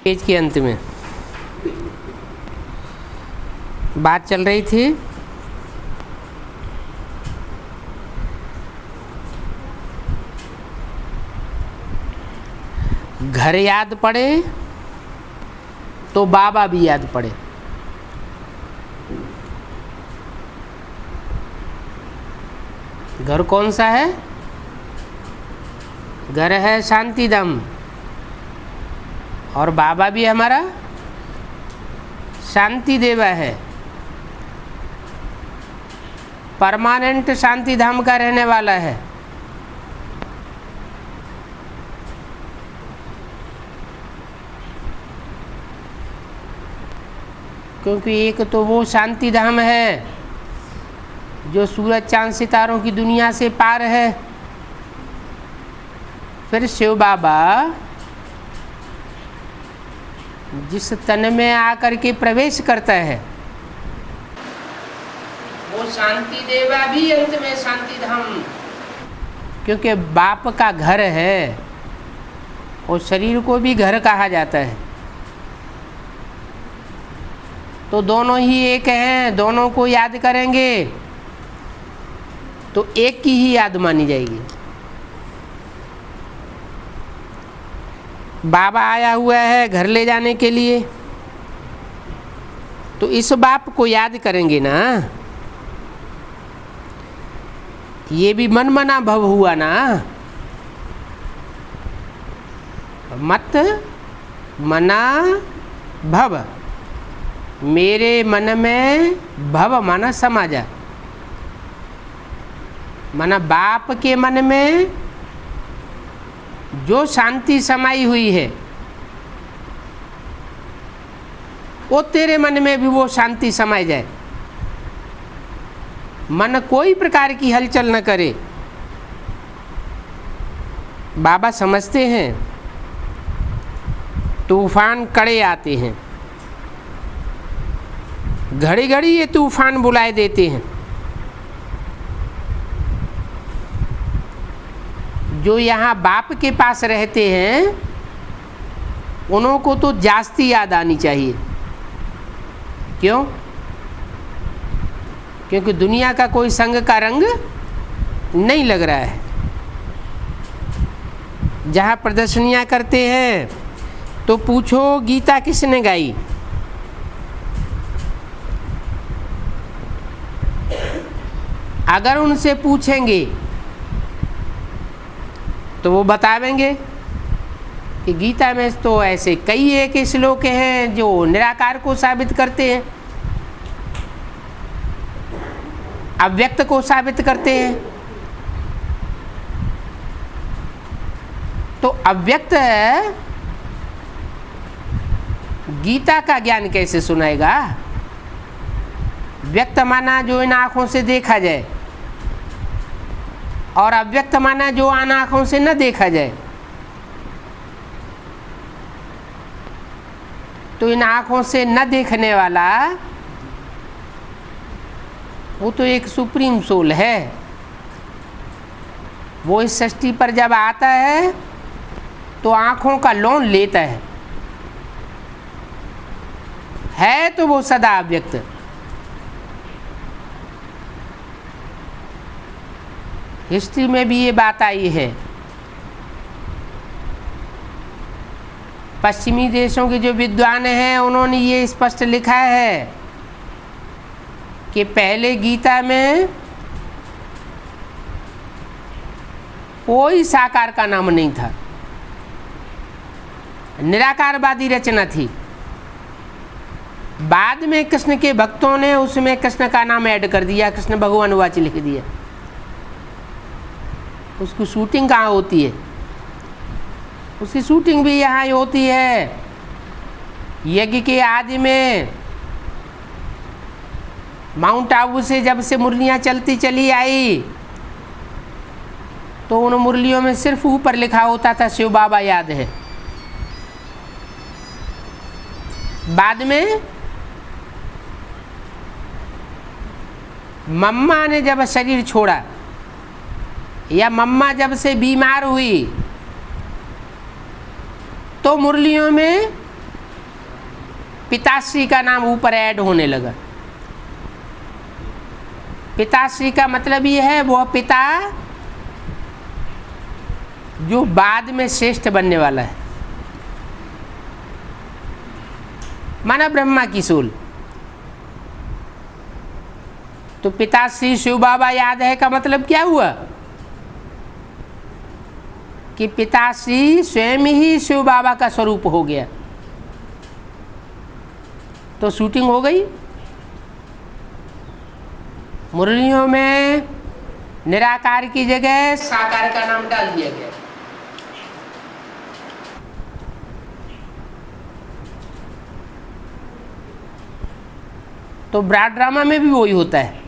Page के अंत में बात चल रही थी घर याद पड़े तो बाबा भी याद पड़े। घर कौन सा है? घर है शांतिधाम, और बाबा भी हमारा शांति देवा है, परमानेंट शांतिधाम का रहने वाला है। क्योंकि एक तो वो शांतिधाम है जो सूरज चांद सितारों की दुनिया से पार है। फिर शिव बाबा जिस तन में आकर के प्रवेश करता है वो शांति देवा भी अंत में शांतिधाम, क्योंकि बाप का घर है और शरीर को भी घर कहा जाता है। तो दोनों ही एक हैं, दोनों को याद करेंगे तो एक की ही याद मानी जाएगी। बाबा आया हुआ है घर ले जाने के लिए, तो इस बाप को याद करेंगे ना। ये भी मन मना भव हुआ ना। मत मना भव, मेरे मन में भव माना समा जा, माना बाप के मन में जो शांति समाई हुई है वो तेरे मन में भी वो शांति समाई जाए। मन कोई प्रकार की हलचल न करे। बाबा समझते हैं तूफान कड़े आते हैं, घड़ी घड़ी ये तूफान बुलाए देते हैं। जो यहाँ बाप के पास रहते हैं उन्हों को तो जास्ती याद आनी चाहिए। क्यों? क्योंकि दुनिया का कोई संग का रंग नहीं लग रहा है। जहाँ प्रदर्शनियाँ करते हैं तो पूछो गीता किसने गाई? अगर उनसे पूछेंगे तो वो बतावेंगे कि गीता में तो ऐसे कई एक श्लोक हैं जो निराकार को साबित करते हैं, अव्यक्त को साबित करते हैं। तो अव्यक्त गीता का ज्ञान कैसे सुनाएगा? व्यक्त माना जो इन आँखों से देखा जाए, और अव्यक्त माना जो आन आँखों से न देखा जाए। तो इन आँखों से न देखने वाला वो तो एक सुप्रीम सोल है। वो इस सृष्टि पर जब आता है तो आँखों का लोन लेता है तो वो सदा अव्यक्त। हिस्ट्री में भी ये बात आई है। पश्चिमी देशों के जो विद्वान हैं उन्होंने ये स्पष्ट लिखा है कि पहले गीता में कोई साकार का नाम नहीं था, निराकारवादी रचना थी। बाद में कृष्ण के भक्तों ने उसमें कृष्ण का नाम ऐड कर दिया, कृष्ण भगवान वाच लिख दिया। उसकी शूटिंग कहाँ होती है? उसकी शूटिंग भी यहाँ ही होती है। यज्ञ के आदि में माउंट आबू से जब से मुरलियाँ चलती चली आई तो उन मुरलियों में सिर्फ ऊपर लिखा होता था शिव बाबा याद है। बाद में मम्मा ने जब शरीर छोड़ा या मम्मा जब से बीमार हुई तो मुरलियों में पिताश्री का नाम ऊपर ऐड होने लगा। पिताश्री का मतलब ये है वह पिता जो बाद में श्रेष्ठ बनने वाला है, माना ब्रह्मा की सूल। तो पिताश्री शिव बाबा याद है का मतलब क्या हुआ कि पिताश्री स्वयं ही शिव बाबा का स्वरूप हो गया। तो शूटिंग हो गई। मुरलियों में निराकार की जगह साकार का नाम डाल दिया गया। तो ब्रॉड ड्रामा में भी वही होता है।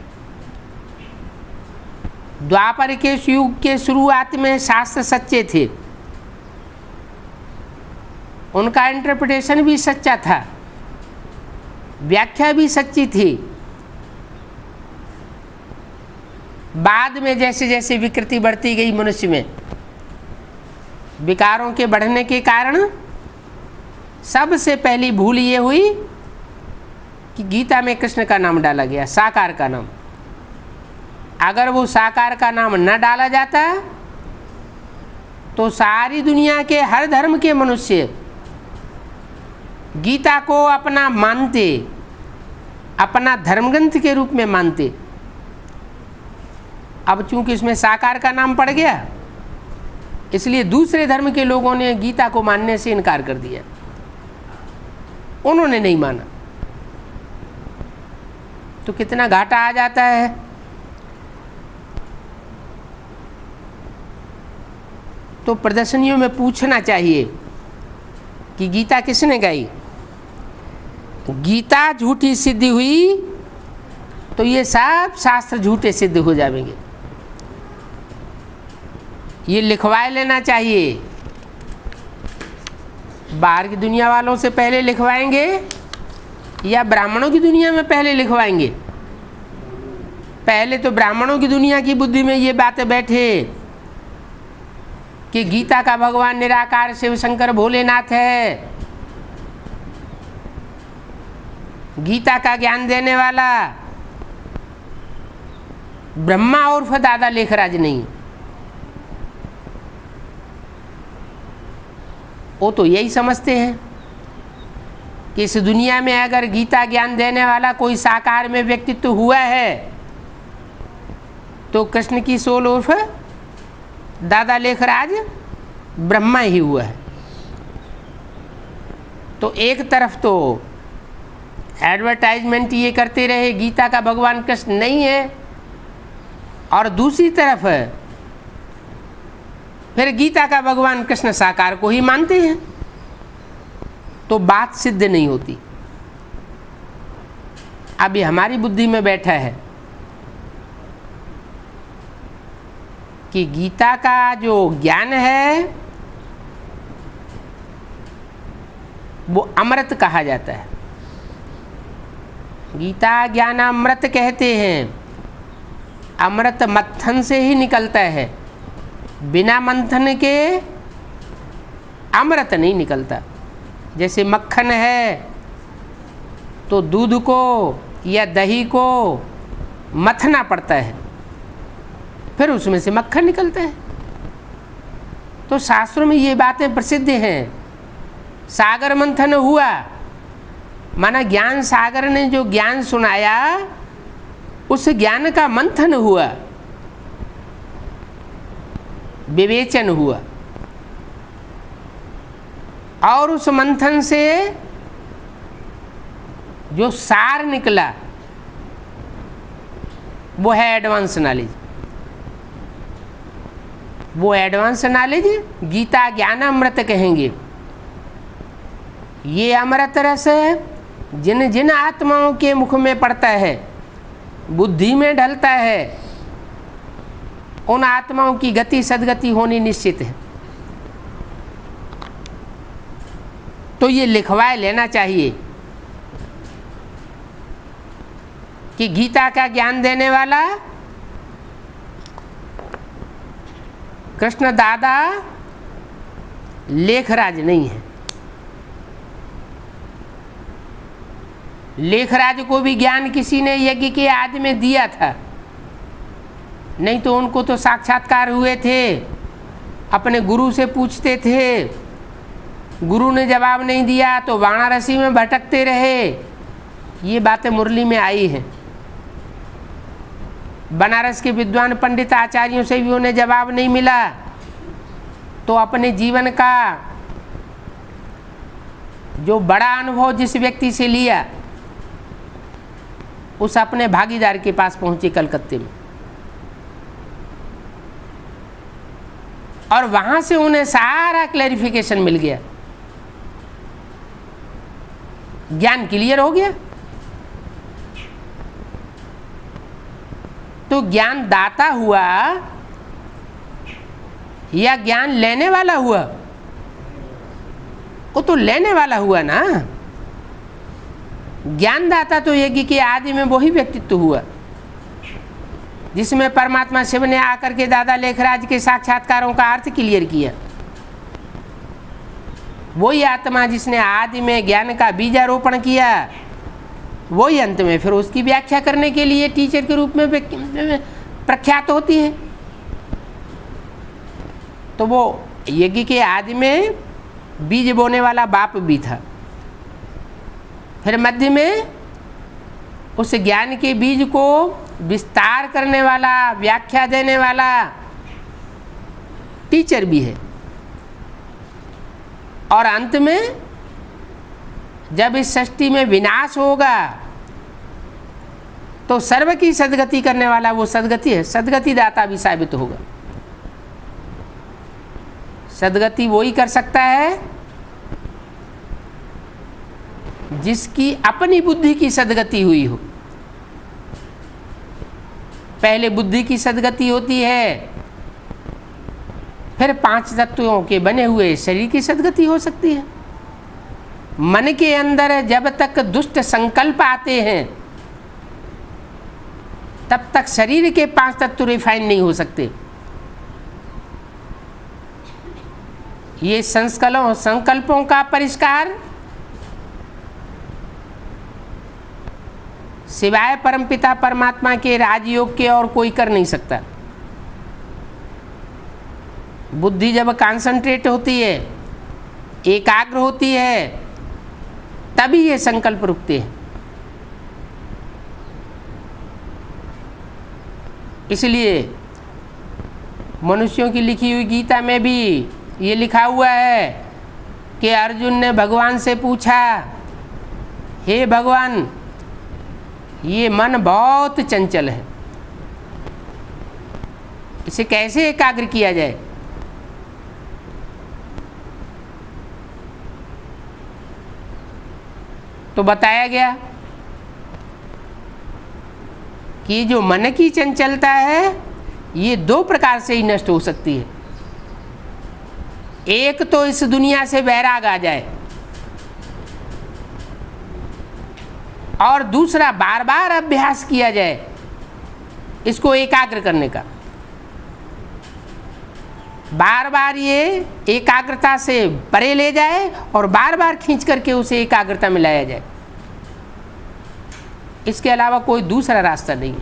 द्वापर के युग के शुरुआत में शास्त्र सच्चे थे, उनका इंटरप्रिटेशन भी सच्चा था, व्याख्या भी सच्ची थी। बाद में जैसे जैसे विकृति बढ़ती गई मनुष्य में, विकारों के बढ़ने के कारण सबसे पहली भूल ये हुई कि गीता में कृष्ण का नाम डाला गया, साकार का नाम। अगर वो साकार का नाम न डाला जाता तो सारी दुनिया के हर धर्म के मनुष्य गीता को अपना मानते, अपना धर्मग्रंथ के रूप में मानते। अब चूंकि इसमें साकार का नाम पड़ गया, इसलिए दूसरे धर्म के लोगों ने गीता को मानने से इनकार कर दिया, उन्होंने नहीं माना। तो कितना घाटा आ जाता है। तो प्रदर्शनियों में पूछना चाहिए कि गीता किसने गाई। गीता झूठी सिद्ध हुई तो ये सब शास्त्र झूठे सिद्ध हो जाएंगे। ये लिखवाए लेना चाहिए। बाहर की दुनिया वालों से पहले लिखवाएंगे या ब्राह्मणों की दुनिया में पहले लिखवाएंगे। पहले तो ब्राह्मणों की दुनिया की बुद्धि में ये बातें बैठे कि गीता का भगवान निराकार शिव शंकर भोलेनाथ है, गीता का ज्ञान देने वाला ब्रह्मा उर्फ दादा लेखराज नहीं। वो तो यही समझते हैं कि इस दुनिया में अगर गीता ज्ञान देने वाला कोई साकार में व्यक्तित्व हुआ है तो कृष्ण की सोल उर्फ दादा लेखराज ब्रह्मा ही हुआ है। तो एक तरफ तो एडवर्टाइजमेंट ये करते रहे गीता का भगवान कृष्ण नहीं है, और दूसरी तरफ फिर गीता का भगवान कृष्ण साकार को ही मानते हैं। तो बात सिद्ध नहीं होती। अभी हमारी बुद्धि में बैठा है कि गीता का जो ज्ञान है वो अमृत कहा जाता है। गीता ज्ञान अमृत कहते हैं। अमृत मत्थन से ही निकलता है, बिना मंथन के अमृत नहीं निकलता। जैसे मक्खन है तो दूध को या दही को मथना पड़ता है, फिर उसमें से मक्खन निकलता है। तो शास्त्रों में ये बातें प्रसिद्ध हैं। सागर मंथन हुआ, माना ज्ञान सागर ने जो ज्ञान सुनाया उस ज्ञान का मंथन हुआ, विवेचन हुआ, और उस मंथन से जो सार निकला वो है एडवांस नॉलेज। वो एडवांस नॉलेज गीता ज्ञान अमृत कहेंगे। ये अमृत रस जिन जिन आत्माओं के मुख में पड़ता है, बुद्धि में ढलता है, उन आत्माओं की गति सदगति होनी निश्चित है। तो ये लिखवाए लेना चाहिए कि गीता का ज्ञान देने वाला कृष्ण दादा लेखराज नहीं है। लेखराज को भी ज्ञान किसी ने यज्ञ के आदि में दिया था, नहीं तो उनको तो साक्षात्कार हुए थे, अपने गुरु से पूछते थे, गुरु ने जवाब नहीं दिया तो वाराणसी में भटकते रहे। ये बातें मुरली में आई हैं। बनारस के विद्वान पंडित आचार्यों से भी उन्हें जवाब नहीं मिला, तो अपने जीवन का जो बड़ा अनुभव जिस व्यक्ति से लिया, उस अपने भागीदार के पास पहुंचे कलकत्ते में, और वहां से उन्हें सारा क्लैरिफिकेशन मिल गया, ज्ञान क्लियर हो गया। तो ज्ञान दाता हुआ या ज्ञान लेने वाला हुआ? वो तो लेने वाला हुआ ना। ज्ञानदाता तो यज्ञ के आदि में वही व्यक्तित्व हुआ जिसमें परमात्मा शिव ने आकर के दादा लेखराज के साक्षात्कारों का अर्थ क्लियर किया। वही आत्मा जिसने आदि में ज्ञान का बीजारोपण किया, वही अंत में फिर उसकी व्याख्या करने के लिए टीचर के रूप में प्रख्यात होती है। तो वो यज्ञ के आदि में बीज बोने वाला बाप भी था, फिर मध्य में उस ज्ञान के बीज को विस्तार करने वाला, व्याख्या देने वाला टीचर भी है, और अंत में जब इस सृष्टि में विनाश होगा तो सर्व की सद्गति करने वाला वो सद्गति है, सद्गति दाता भी साबित होगा। सद्गति वही कर सकता है जिसकी अपनी बुद्धि की सद्गति हुई हो। पहले बुद्धि की सद्गति होती है, फिर 5 तत्वों के बने हुए शरीर की सद्गति हो सकती है। मन के अंदर जब तक दुष्ट संकल्प आते हैं तब तक शरीर के 5 तत्व रिफाइन नहीं हो सकते। ये संकल्पों का परिष्कार सिवाय परमपिता परमात्मा के राजयोग के और कोई कर नहीं सकता। बुद्धि जब कॉन्सेंट्रेट होती है, एकाग्र होती है, तभी ये संकल्प रुकते हैं। इसलिए मनुष्यों की लिखी हुई गीता में भी ये लिखा हुआ है कि अर्जुन ने भगवान से पूछा, हे भगवान, ये मन बहुत चंचल है, इसे कैसे एकाग्र किया जाए? तो बताया गया कि जो मन की चंचलता है ये 2 प्रकार से ही नष्ट हो सकती है। एक तो इस दुनिया से वैराग आ जाए, और दूसरा बार बार अभ्यास किया जाए इसको एकाग्र करने का। बार बार ये एकाग्रता से परे ले जाए और बार बार खींच करके उसे एकाग्रता में लाया जाए। इसके अलावा कोई दूसरा रास्ता नहीं है।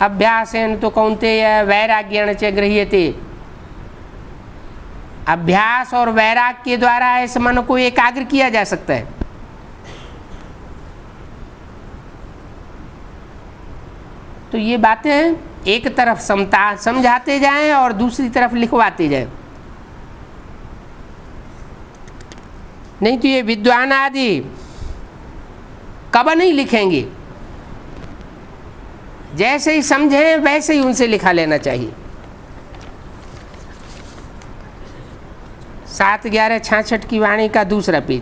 अभ्यासेन तो कौन्तेय वैराग्येण च गृह्यते। अभ्यास और वैराग के द्वारा इस मन को एकाग्र किया जा सकता है। तो ये बातें एक तरफ समझाते जाएं और दूसरी तरफ लिखवाते जाएं, नहीं तो ये विद्वान आदि कब नहीं लिखेंगे। जैसे ही समझें वैसे ही उनसे लिखा लेना चाहिए। 7/11/66 की वाणी का दूसरा पेज।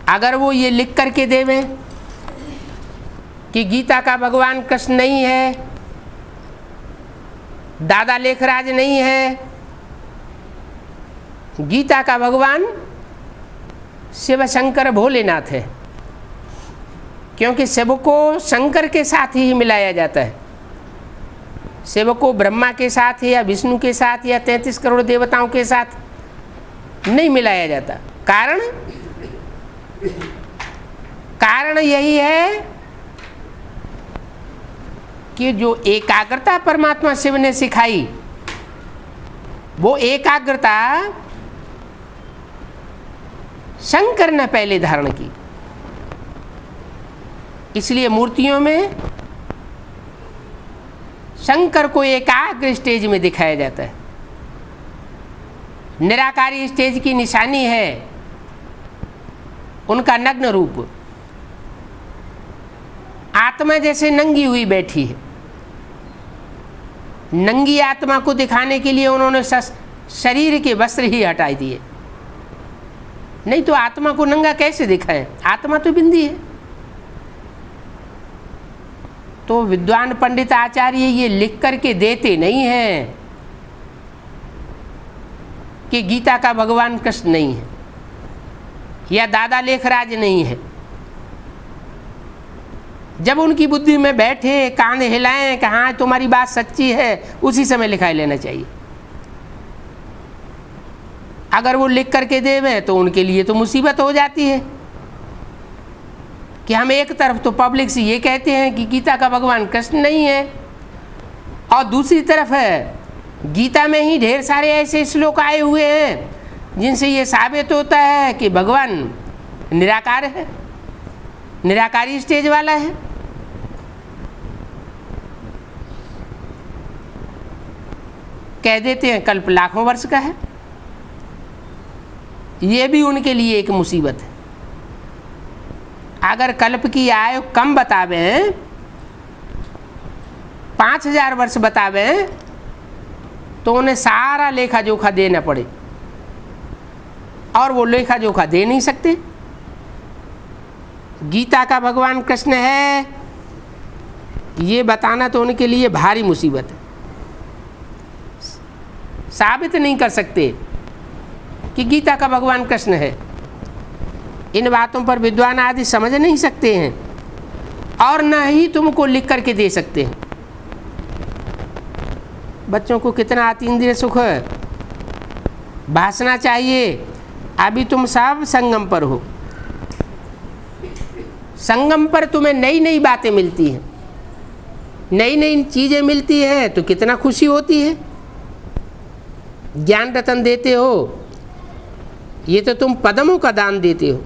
अगर वो ये लिख करके देवें कि गीता का भगवान कृष्ण नहीं है, दादा लेखराज नहीं है, गीता का भगवान शिव शंकर भोलेनाथ है, क्योंकि शिव को शंकर के साथ ही मिलाया जाता है। सेवकों ब्रह्मा के साथ या विष्णु के साथ या 33 करोड़ देवताओं के साथ नहीं मिलाया जाता। कारण यही है कि जो एकाग्रता परमात्मा शिव ने सिखाई, वो एकाग्रता शंकर ने पहले धारण की। इसलिए मूर्तियों में शंकर को एकाग्र स्टेज में दिखाया जाता है। निराकारी स्टेज की निशानी है उनका नग्न रूप। आत्मा जैसे नंगी हुई बैठी है। नंगी आत्मा को दिखाने के लिए उन्होंने शरीर के वस्त्र ही हटा दिए, नहीं तो आत्मा को नंगा कैसे दिखाएं? आत्मा तो बिंदी है। तो विद्वान पंडित आचार्य ये लिख करके देते नहीं हैं कि गीता का भगवान कृष्ण नहीं है या दादा लेखराज नहीं है। जब उनकी बुद्धि में बैठे, कान हिलाएं कि हाँ तुम्हारी बात सच्ची है, उसी समय लिखा लेना चाहिए। अगर वो लिख करके देवे तो उनके लिए तो मुसीबत हो जाती है कि हम एक तरफ तो पब्लिक से ये कहते हैं कि गीता का भगवान कृष्ण नहीं है, और दूसरी तरफ है गीता में ही ढेर सारे ऐसे श्लोक आए हुए हैं जिनसे ये साबित होता है कि भगवान निराकार है, निराकारी स्टेज वाला है। कह देते हैं कल्प लाखों वर्ष का है। ये भी उनके लिए एक मुसीबत है। अगर कल्प की आयु कम बतावें, 5000 वर्ष बतावें, तो उन्हें सारा लेखा जोखा देना पड़े, और वो लेखा जोखा दे नहीं सकते। गीता का भगवान कृष्ण है ये बताना तो उनके लिए भारी मुसीबत है। साबित नहीं कर सकते कि गीता का भगवान कृष्ण है। इन बातों पर विद्वान आदि समझ नहीं सकते हैं, और न ही तुमको लिख करके दे सकते हैं। बच्चों को कितना अतीन्द्रिय सुख भासना चाहिए। अभी तुम सब संगम पर हो। संगम पर तुम्हें नई नई बातें मिलती हैं, नई नई चीज़ें मिलती हैं, तो कितना खुशी होती है। ज्ञान रतन देते हो, ये तो तुम पद्मों का दान देते हो।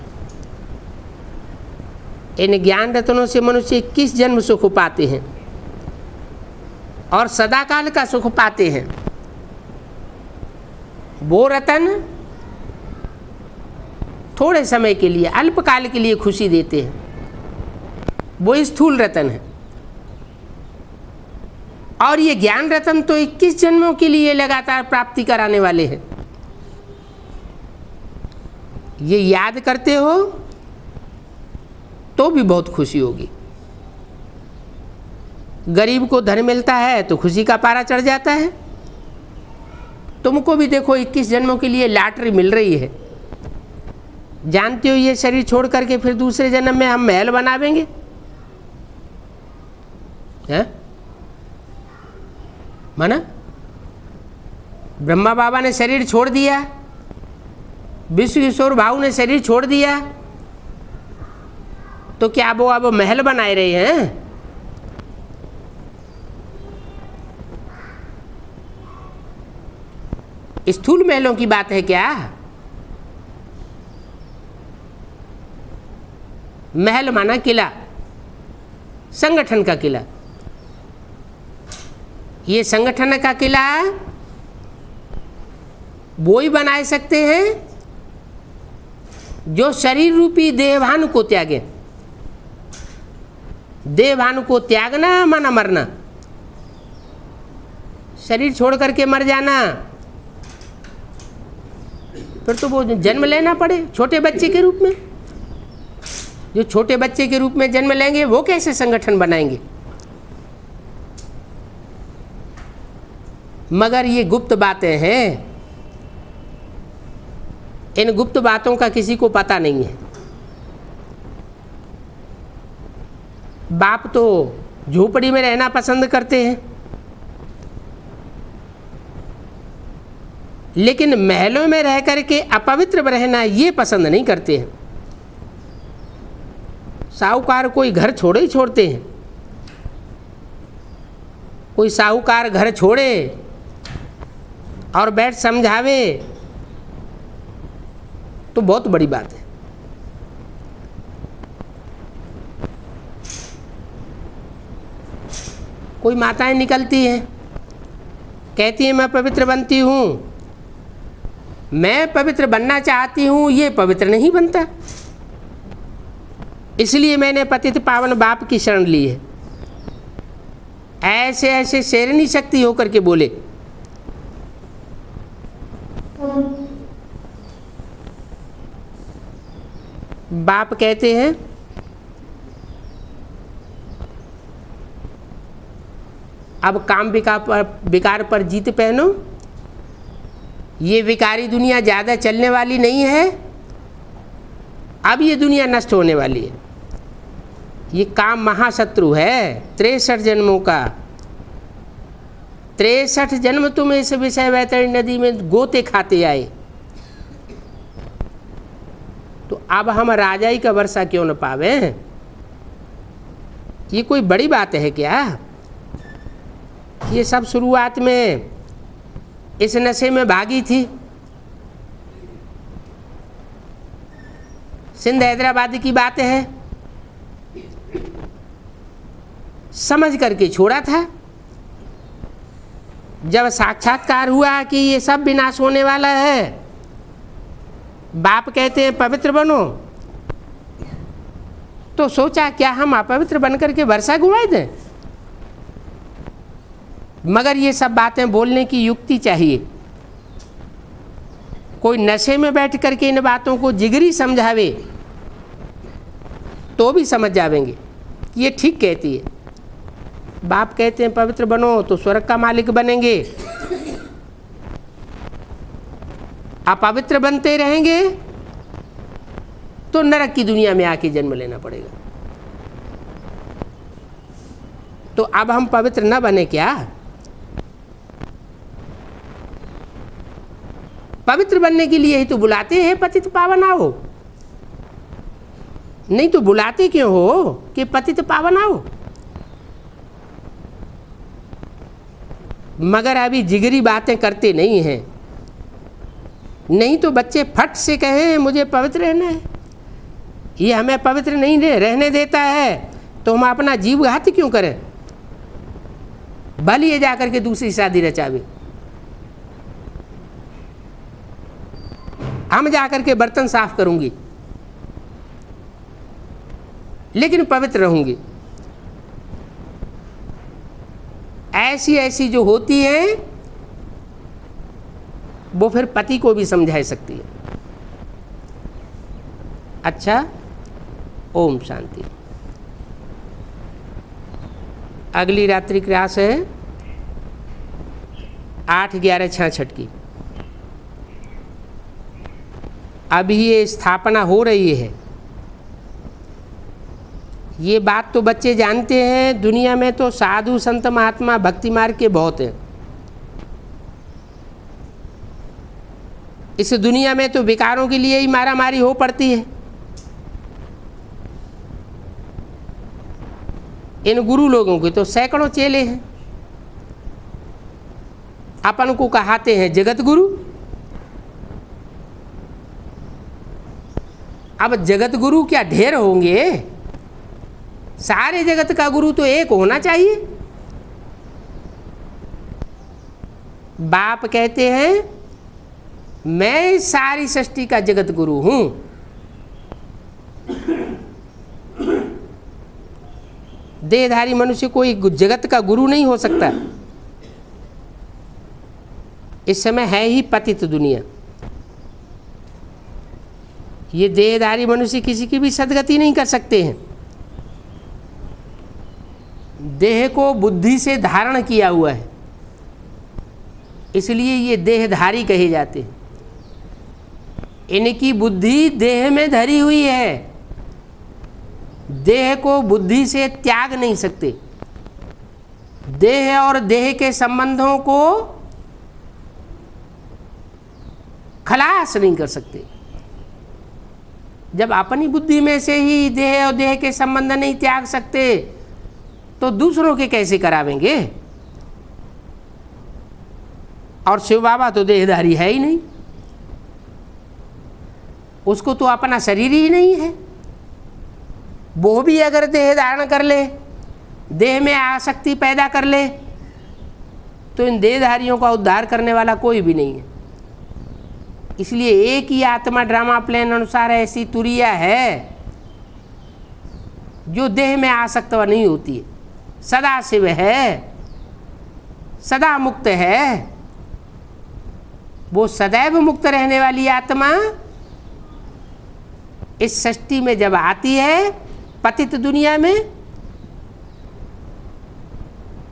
इन ज्ञान रत्नों से मनुष्य 21 जन्म सुख पाते हैं और सदाकाल का सुख पाते हैं। वो रतन थोड़े समय के लिए, अल्पकाल के लिए खुशी देते हैं, वो स्थूल रतन है। और ये ज्ञान रतन तो 21 जन्मों के लिए लगातार प्राप्ति कराने वाले हैं। ये याद करते हो तो भी बहुत खुशी होगी। गरीब को धन मिलता है तो खुशी का पारा चढ़ जाता है। तुमको भी देखो 21 जन्मों के लिए लॉटरी मिल रही है। जानते हो ये शरीर छोड़ करके फिर दूसरे जन्म में हम महल बनावेंगे, हैं? माना ब्रह्मा बाबा ने शरीर छोड़ दिया, विश्व किशोर भाऊ ने शरीर छोड़ दिया, तो क्या वो अब महल बनाए रहे हैं? स्थूल महलों की बात है क्या? महल माना किला, संगठन का किला। ये संगठन का किला वो ही बनाए सकते हैं जो शरीर रूपी देहभान को त्यागे। देहभान को त्यागना माना मरना, शरीर छोड़ करके मर जाना, फिर तो वो जन्म लेना पड़े छोटे बच्चे के रूप में। जो छोटे बच्चे के रूप में जन्म लेंगे वो कैसे संगठन बनाएंगे? मगर ये गुप्त बातें हैं, इन गुप्त बातों का किसी को पता नहीं है। बाप तो झोपड़ी में रहना पसंद करते हैं, लेकिन महलों में रह करके अपवित्र रहना ये पसंद नहीं करते हैं। साहूकार कोई घर छोड़े ही छोड़ते हैं। कोई साहूकार घर छोड़े और बैठ समझावे तो बहुत बड़ी बात है। कोई माताएं निकलती हैं, कहती हैं मैं पवित्र बनती हूँ, मैं पवित्र बनना चाहती हूँ, ये पवित्र नहीं बनता, इसलिए मैंने पतित पावन बाप की शरण ली है। ऐसे ऐसे शेरनी शक्ति होकर के बोले। बाप कहते हैं अब काम विकार पर जीत पहनो। ये विकारी दुनिया ज़्यादा चलने वाली नहीं है, अब ये दुनिया नष्ट होने वाली है। ये काम महाशत्रु है 63 जन्मों का। 63 जन्म तुम इस विषय वैतरणी नदी में गोते खाते आए, तो अब हम राजाई का वर्षा क्यों न पावे? ये कोई बड़ी बात है क्या? ये सब शुरुआत में इस नशे में भागी थी। सिंध हैदराबाद की बात है, समझ करके छोड़ा था। जब साक्षात्कार हुआ कि ये सब विनाश होने वाला है, बाप कहते हैं पवित्र बनो, तो सोचा क्या हम अपवित्र बनकर के वर्षा गुवाए दें? मगर ये सब बातें बोलने की युक्ति चाहिए। कोई नशे में बैठ करके इन बातों को जिगरी समझावे तो भी समझ जावेंगे कि ये ठीक कहती है। बाप कहते हैं पवित्र बनो तो स्वर्ग का मालिक बनेंगे, अपवित्र बनते रहेंगे तो नरक की दुनिया में आके जन्म लेना पड़ेगा। तो अब हम पवित्र न बने क्या? पवित्र बनने के लिए ही तो बुलाते हैं पतित पावन आओ, नहीं तो बुलाते क्यों हो कि पतित पावन आओ? मगर अभी जिगरी बातें करते नहीं हैं। नहीं तो बच्चे फट से कहें मुझे पवित्र रहना है, ये हमें पवित्र नहीं रहने देता है, तो हम अपना जीव घात क्यों करें? भले ये जाकर के दूसरी शादी रचावे, हम जाकर के बर्तन साफ करूंगी लेकिन पवित्र रहूंगी। ऐसी ऐसी जो होती है वो फिर पति को भी समझा सकती है। अच्छा, ओम शांति। अगली रात्रि क्लास है 8/11/66 की। अभी ये स्थापना हो रही है। ये बात तो बच्चे जानते हैं, दुनिया में तो साधु संत महात्मा भक्ति मार्ग के बहुत हैं। इस दुनिया में तो विकारों के लिए ही मारामारी हो पड़ती है। इन गुरु लोगों के तो सैकड़ों चेले हैं। अपन को कहाते हैं जगत गुरु। अब जगत गुरु क्या ढेर होंगे? सारे जगत का गुरु तो एक होना चाहिए। बाप कहते हैं मैं सारी सृष्टि का जगत गुरु हूं। देहधारी मनुष्य कोई जगत का गुरु नहीं हो सकता। इस समय है ही पतित दुनिया। ये देहधारी मनुष्य किसी की भी सदगति नहीं कर सकते हैं। देह को बुद्धि से धारण किया हुआ है, इसलिए ये देहधारी कहे जाते हैं। इनकी बुद्धि देह में धरी हुई है, देह को बुद्धि से त्याग नहीं सकते। देह और देह के संबंधों को खलास नहीं कर सकते। जब अपनी बुद्धि में से ही देह और देह के संबंध नहीं त्याग सकते तो दूसरों के कैसे करावेंगे। और शिव बाबा तो देहधारी है ही नहीं, उसको तो अपना शरीर ही नहीं है। वो भी अगर देह धारण कर ले, देह में आसक्ति पैदा कर ले, तो इन देहधारियों का उद्धार करने वाला कोई भी नहीं है। इसलिए एक ही आत्मा ड्रामा प्लान अनुसार ऐसी तुरिया है जो देह में आसक्त नहीं होती है, सदा शिव है, सदा मुक्त है। वो सदैव मुक्त रहने वाली आत्मा इस सृष्टि में जब आती है पतित दुनिया में,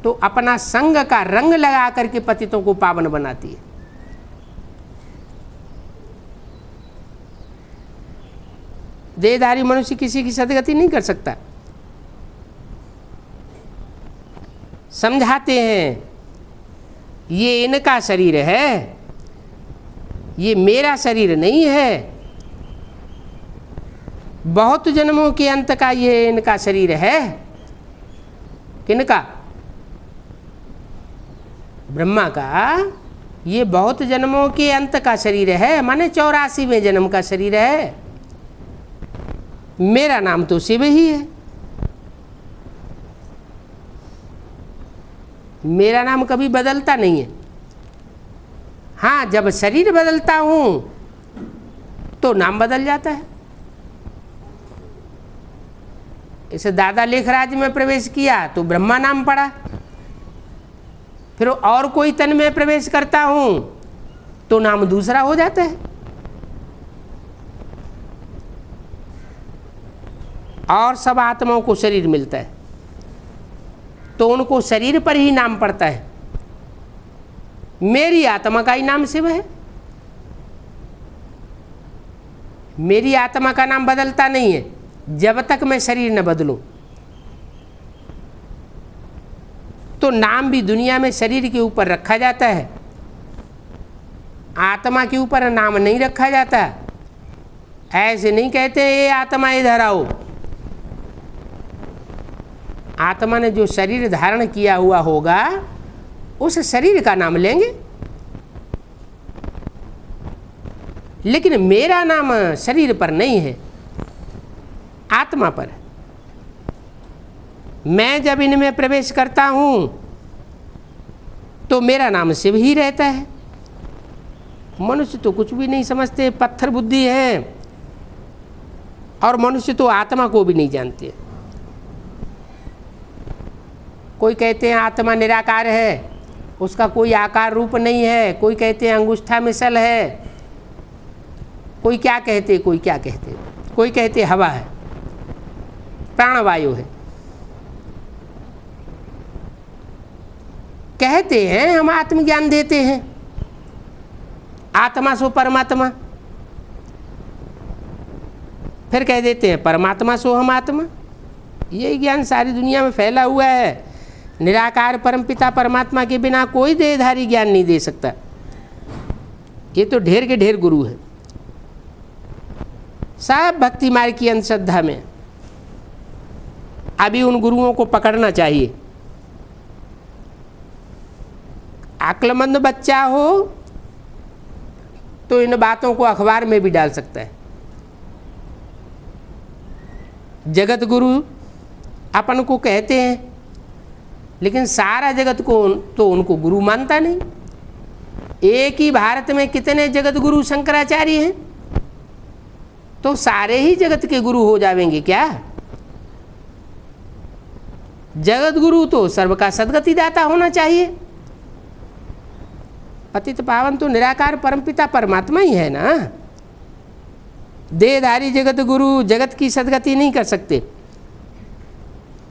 तो अपना संग का रंग लगा करके पतितों को पावन बनाती है। देहधारी मनुष्य किसी की सदगति नहीं कर सकता। समझाते हैं ये इनका शरीर है, ये मेरा शरीर नहीं है। बहुत जन्मों के अंत का ये इनका शरीर है। किनका? ब्रह्मा का। ये बहुत जन्मों के अंत का शरीर है, माने 84वें जन्म का शरीर है। मेरा नाम तो शिव ही है। मेरा नाम कभी बदलता नहीं है। हाँ, जब शरीर बदलता हूं तो नाम बदल जाता है। इसे दादा लेखराज में प्रवेश किया तो ब्रह्मा नाम पड़ा। फिर और कोई तन में प्रवेश करता हूं तो नाम दूसरा हो जाता है। और सब आत्माओं को शरीर मिलता है तो उनको शरीर पर ही नाम पड़ता है। मेरी आत्मा का ही नाम शिव है। मेरी आत्मा का नाम बदलता नहीं है जब तक मैं शरीर न बदलूं। तो नाम भी दुनिया में शरीर के ऊपर रखा जाता है, आत्मा के ऊपर नाम नहीं रखा जाता। ऐसे नहीं कहते ये आत्मा इधर आओ। आत्मा ने जो शरीर धारण किया हुआ होगा उस शरीर का नाम लेंगे, लेकिन मेरा नाम शरीर पर नहीं है, आत्मा पर। मैं जब इनमें प्रवेश करता हूं तो मेरा नाम शिव ही रहता है। मनुष्य तो कुछ भी नहीं समझते, पत्थर बुद्धि है, और मनुष्य तो आत्मा को भी नहीं जानते। कोई कहते हैं आत्मा निराकार है, उसका कोई आकार रूप नहीं है। कोई कहते हैं अंगुष्ठा मिसल है। कोई क्या कहते, कोई क्या कहते, कोई कहते हवा है, प्राणवायु है। कहते हैं हम आत्मज्ञान देते हैं, आत्मा सो परमात्मा। फिर कह देते हैं परमात्मा सो हम आत्मा। यही ज्ञान सारी दुनिया में फैला हुआ है। निराकार परमपिता परमात्मा के बिना कोई देहधारी ज्ञान नहीं दे सकता। ये तो ढेर के ढेर गुरु है, सब भक्ति मार्ग की अंधश्रद्धा में। अभी उन गुरुओं को पकड़ना चाहिए। अक्लमंद बच्चा हो तो इन बातों को अखबार में भी डाल सकता है। जगत गुरु अपन को कहते हैं, लेकिन सारा जगत को तो उनको गुरु मानता नहीं। एक ही भारत में कितने जगत गुरु शंकराचार्य हैं, तो सारे ही जगत के गुरु हो जाएंगे क्या? जगत गुरु तो सर्व का सद्गति दाता होना चाहिए। पतित पावन तो निराकार परमपिता परमात्मा ही है ना। देहधारी जगत गुरु जगत की सद्गति नहीं कर सकते,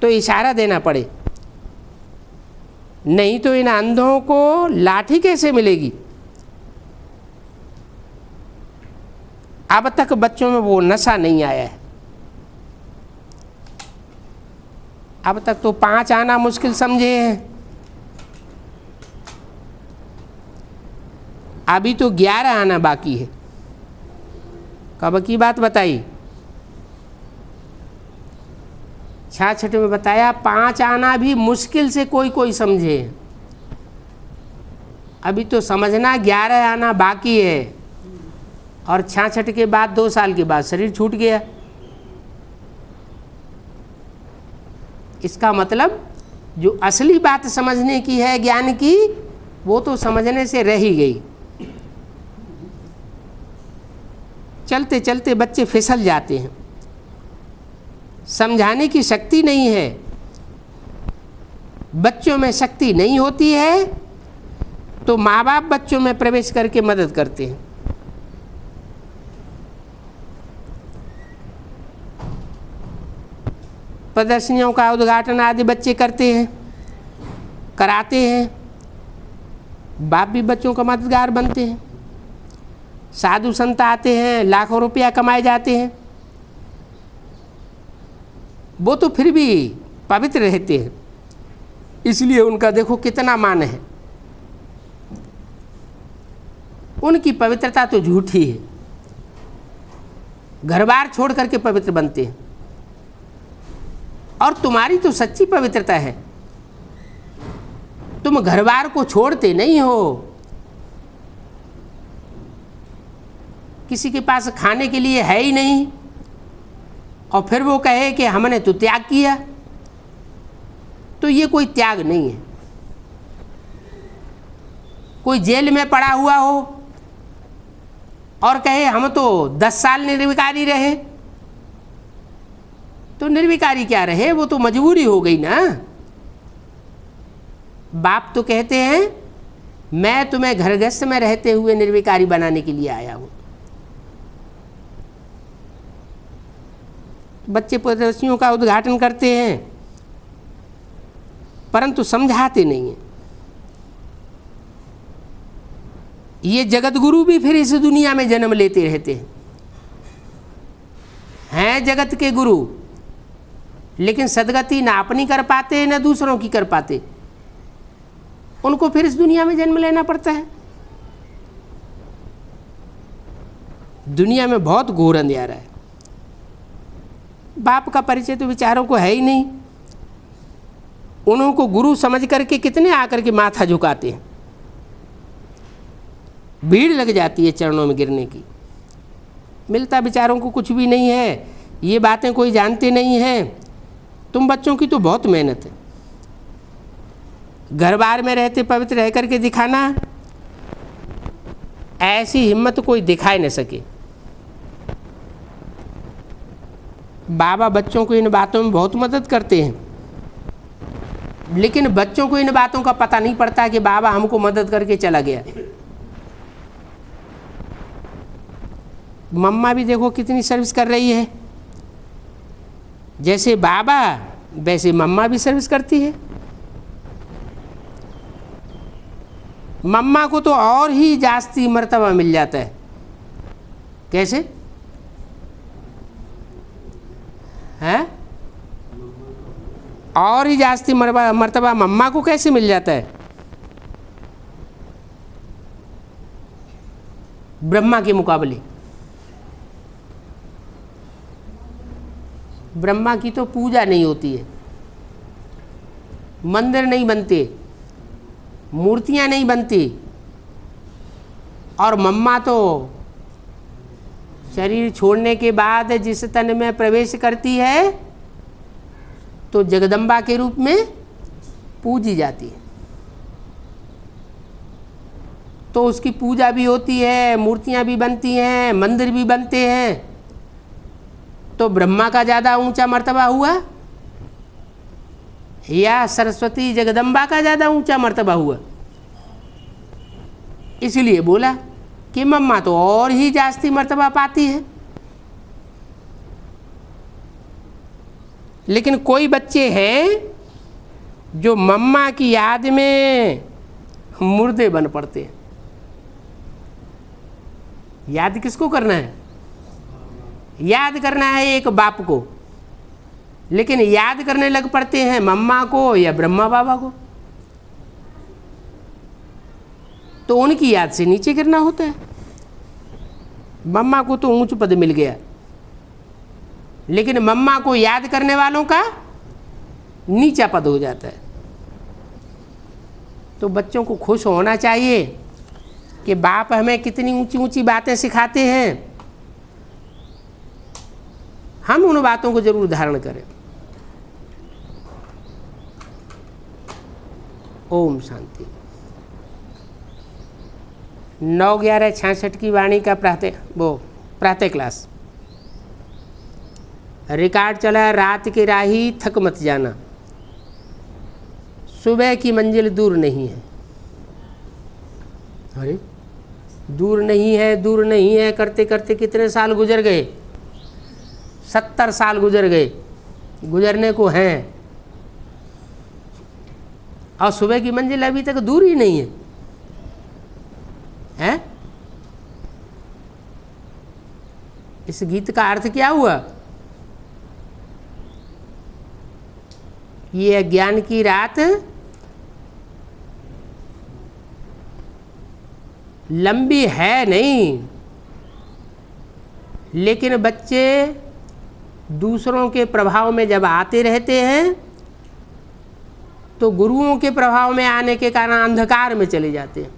तो इशारा देना पड़े। नहीं तो इन अंधों को लाठी कैसे मिलेगी? अब तक बच्चों में वो नशा नहीं आया है। अब तक तो 5 आना मुश्किल समझे हैं, अभी तो 11 आना बाकी है। कब की बात बताई? 66 में बताया 5 आना भी मुश्किल से कोई कोई समझे। अभी तो समझना 11 आना बाकी है, और 66 के बाद 2 साल के बाद शरीर छूट गया। इसका मतलब जो असली बात समझने की है ज्ञान की, वो तो समझने से रह ही गई। चलते चलते बच्चे फिसल जाते हैं, समझाने की शक्ति नहीं है। बच्चों में शक्ति नहीं होती है तो माँ बाप बच्चों में प्रवेश करके मदद करते हैं। प्रदर्शनियों का उद्घाटन आदि बच्चे करते हैं, कराते हैं, बाप भी बच्चों का मददगार बनते हैं। साधु संत आते हैं, लाखों रुपया कमाए जाते हैं, वो तो फिर भी पवित्र रहते हैं, इसलिए उनका देखो कितना मान है। उनकी पवित्रता तो झूठी है, घर बार छोड़ करके पवित्र बनते हैं। और तुम्हारी तो सच्ची पवित्रता है, तुम घर बार को छोड़ते नहीं हो। किसी के पास खाने के लिए है ही नहीं और फिर वो कहे कि हमने तो त्याग किया, तो ये कोई त्याग नहीं है। कोई जेल में पड़ा हुआ हो और कहे हम तो 10 साल निर्विकारी रहे, तो निर्विकारी क्या रहे, वो तो मजबूरी हो गई ना। बाप तो कहते हैं मैं तुम्हें घर गृहस्थ में रहते हुए निर्विकारी बनाने के लिए आया हूं। बच्चे प्रदर्शनियों का उद्घाटन करते हैं परंतु समझाते नहीं हैं। ये जगत गुरु भी फिर इस दुनिया में जन्म लेते रहते हैं जगत के गुरु, लेकिन सदगति ना अपनी कर पाते ना दूसरों की कर पाते, उनको फिर इस दुनिया में जन्म लेना पड़ता है। दुनिया में बहुत घोर अंधेरा है। बाप का परिचय तो विचारों को है ही नहीं, उनको गुरु समझ करके कितने आकर के माथा झुकाते हैं, भीड़ लग जाती है चरणों में गिरने की। मिलता बेचारों को कुछ भी नहीं है, ये बातें कोई जानते नहीं हैं। तुम बच्चों की तो बहुत मेहनत है, घर बार में रहते पवित्र रह करके दिखाना, ऐसी हिम्मत कोई दिखाई न सके। बाबा बच्चों को इन बातों में बहुत मदद करते हैं, लेकिन बच्चों को इन बातों का पता नहीं पड़ता कि बाबा हमको मदद करके चला गया। मम्मा भी देखो कितनी सर्विस कर रही है, जैसे बाबा वैसे मम्मा भी सर्विस करती है। मम्मा को तो और ही जास्ती मर्तबा मिल जाता है। कैसे है? और ही जास्ती मर्तबा मम्मा को कैसे मिल जाता है? ब्रह्मा के मुकाबले। ब्रह्मा की तो पूजा नहीं होती है, मंदिर नहीं बनते, मूर्तियां नहीं बनती, और मम्मा तो शरीर छोड़ने के बाद जिस तन में प्रवेश करती है तो जगदम्बा के रूप में पूजी जाती है। तो उसकी पूजा भी होती है, मूर्तियां भी बनती हैं, मंदिर भी बनते हैं। तो ब्रह्मा का ज़्यादा ऊंचा मर्तबा हुआ या सरस्वती जगदम्बा का ज़्यादा ऊंचा मर्तबा हुआ? इसलिए बोला कि मम्मा तो और ही जास्ती मर्तबा पाती है। लेकिन कोई बच्चे हैं जो मम्मा की याद में मुर्दे बन पड़ते हैं। याद किसको करना है? याद करना है एक बाप को, लेकिन याद करने लग पड़ते हैं मम्मा को या ब्रह्मा बाबा को, तो उनकी याद से नीचे गिरना होता है। मम्मा को तो ऊंच पद मिल गया, लेकिन मम्मा को याद करने वालों का नीचा पद हो जाता है। तो बच्चों को खुश होना चाहिए कि बाप हमें कितनी ऊंची ऊंची बातें सिखाते हैं, हम उन बातों को जरूर धारण करें। ओम शांति। 9/11/66 की वाणी का प्रातः क्लास रिकॉर्ड चला। रात की राही थक मत जाना, सुबह की मंजिल दूर नहीं है। अरे दूर नहीं है, दूर नहीं है करते करते कितने साल गुजर गए, 70 साल गुजर गए, गुजरने को हैं, और सुबह की मंजिल अभी तक दूर ही नहीं है, हैं? इस गीत का अर्थ क्या हुआ? ये अज्ञान की रात लंबी है नहीं, लेकिन बच्चे दूसरों के प्रभाव में जब आते रहते हैं तो गुरुओं के प्रभाव में आने के कारण अंधकार में चले जाते हैं।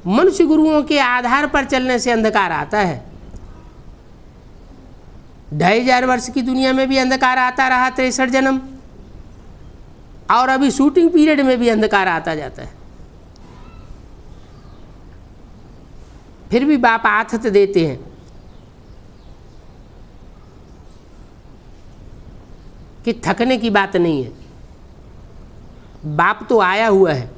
मनुष्य गुरुओं के आधार पर चलने से अंधकार आता है। 2500 वर्ष की दुनिया में भी अंधकार आता रहा, 63 जन्म, और अभी शूटिंग पीरियड में भी अंधकार आता जाता है। फिर भी बाप आथत देते हैं कि थकने की बात नहीं है, बाप तो आया हुआ है।